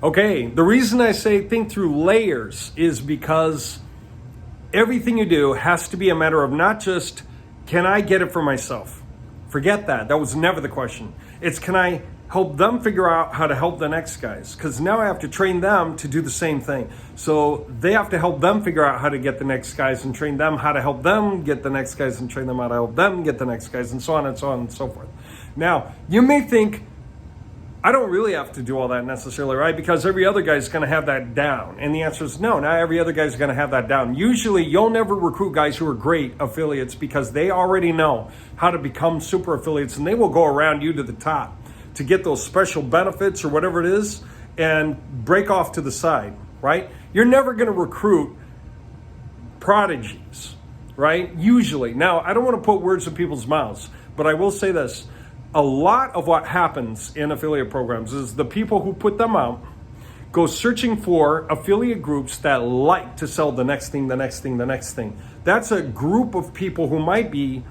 Okay, the reason I say think through layers is because everything you do has to be a matter of not just, can I get it for myself? Forget that. That was never the question. It's, can I help them figure out how to help the next guys? Because now I have to train them to do the same thing. So they have to help them figure out how to get the next guys and train them how to help them get the next guys and train them how to help them get the next guys, and so on and so on and so forth. Now, you may think, I don't really have to do all that necessarily, right? Because every other guy's going to have that down. And the answer is no, not every other guy's going to have that down. Usually you'll never recruit guys who are great affiliates because they already know how to become super affiliates, and they will go around you to the top to get those special benefits or whatever it is and break off to the side, right? You're never going to recruit prodigies, right? Usually. Now, I don't want to put words in people's mouths, but I will say this. A lot of what happens in affiliate programs is the people who put them out go searching for affiliate groups that like to sell the next thing, the next thing, the next thing. That's a group of people who might be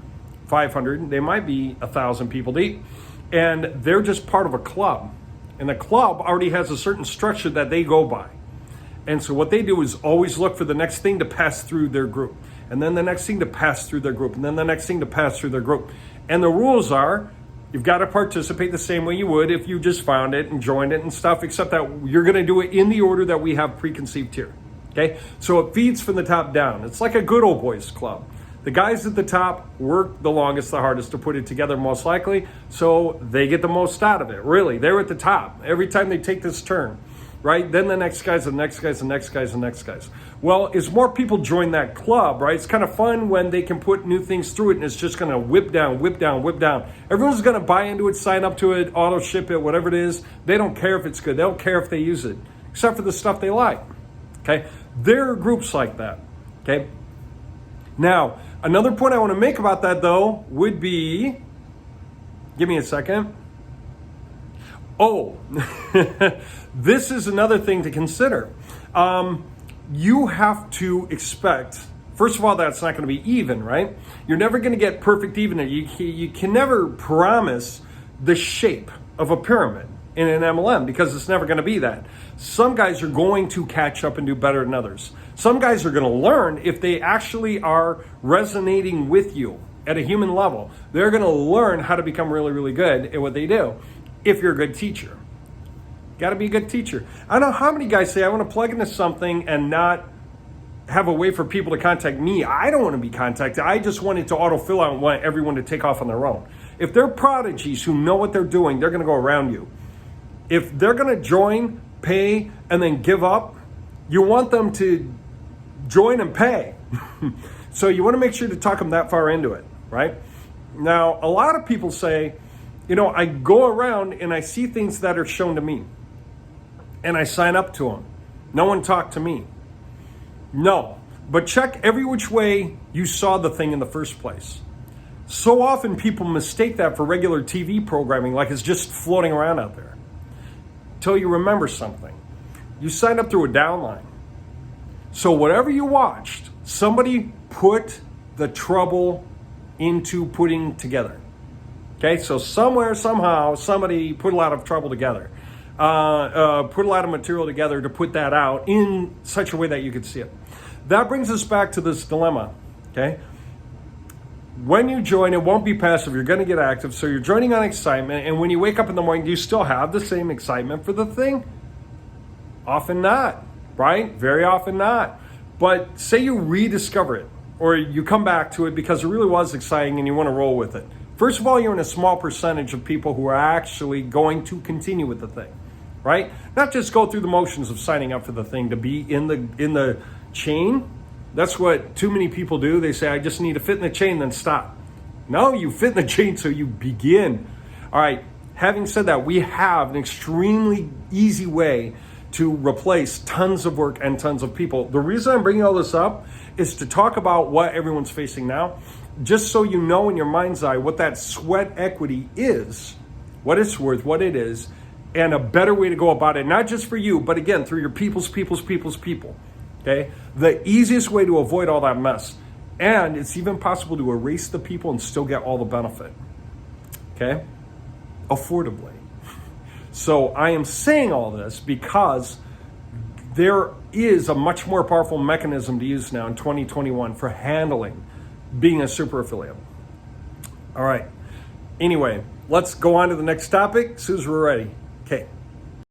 500, they might be 1,000 people deep, and they're just part of a club. And the club already has a certain structure that they go by. And so what they do is always look for the next thing to pass through their group, and then the next thing to pass through their group, and then the next thing to pass through their group. And the rules are, you've got to participate the same way you would if you just found it and joined it and stuff, except that you're going to do it in the order that we have preconceived here. Okay? So it feeds from the top down. It's like a good old boys club. The guys at the top work the longest, the hardest to put it together, most likely, so they get the most out of it. Really, they're at the top every time they take this turn, right? Then the next guys, the next guys, the next guys, the next guys. Well, as more people join that club, right, it's kind of fun when they can put new things through it and it's just going to whip down, whip down, whip down. Everyone's going to buy into it, sign up to it, auto ship it, whatever it is. They don't care if it's good. They don't care if they use it, except for the stuff they like, okay? There are groups like that, okay? Now, another point I want to make about that, though, would be, give me a second. Oh, this is another thing to consider. You have to expect, first of all, that's not going to be even, right? You're never going to get perfect even. You can never promise the shape of a pyramid in an MLM because it's never going to be that. Some guys are going to catch up and do better than others. Some guys are going to learn if they actually are resonating with you at a human level. They're going to learn how to become really, really good at what they do if you're a good teacher. Got to be a good teacher. I don't know how many guys say, I want to plug into something and not have a way for people to contact me. I don't want to be contacted. I just want it to autofill out and want everyone to take off on their own. If they're prodigies who know what they're doing, they're going to go around you. If they're going to join, pay, and then give up, you want them to join and pay. So you want to make sure to talk them that far into it, right? Now, a lot of people say, you know, I go around and I see things that are shown to me and I sign up to them. No one talked to me. No, but check every which way you saw the thing in the first place. So often people mistake that for regular TV programming, like it's just floating around out there. Till you remember something. You signed up through a downline. So whatever you watched, somebody put the trouble into putting together. Okay, so somewhere, somehow, somebody put a lot of trouble together. Put a lot of material together to put that out in such a way that you could see it. That brings us back to this dilemma, okay? When you join, it won't be passive. You're going to get active. So you're joining on excitement. And when you wake up in the morning, do you still have the same excitement for the thing? Often not, right? Very often not. But say you rediscover it or you come back to it because it really was exciting and you want to roll with it. First of all, you're in a small percentage of people who are actually going to continue with the thing, right? Not just go through the motions of signing up for the thing to be in the chain. That's what too many people do. They say, I just need to fit in the chain, then stop. No, you fit in the chain so you begin. All right, having said that, we have an extremely easy way to replace tons of work and tons of people. The reason I'm bringing all this up is to talk about what everyone's facing now, just so you know in your mind's eye what that sweat equity is, what it's worth, what it is, and a better way to go about it, not just for you, but again, through your people's people, okay? The easiest way to avoid all that mess. And it's even possible to erase the people and still get all the benefit, okay? Affordably. So I am saying all this because there is a much more powerful mechanism to use now in 2021 for handling being a super affiliate. All right. Anyway, let's go on to the next topic. As soon as we're ready. Okay.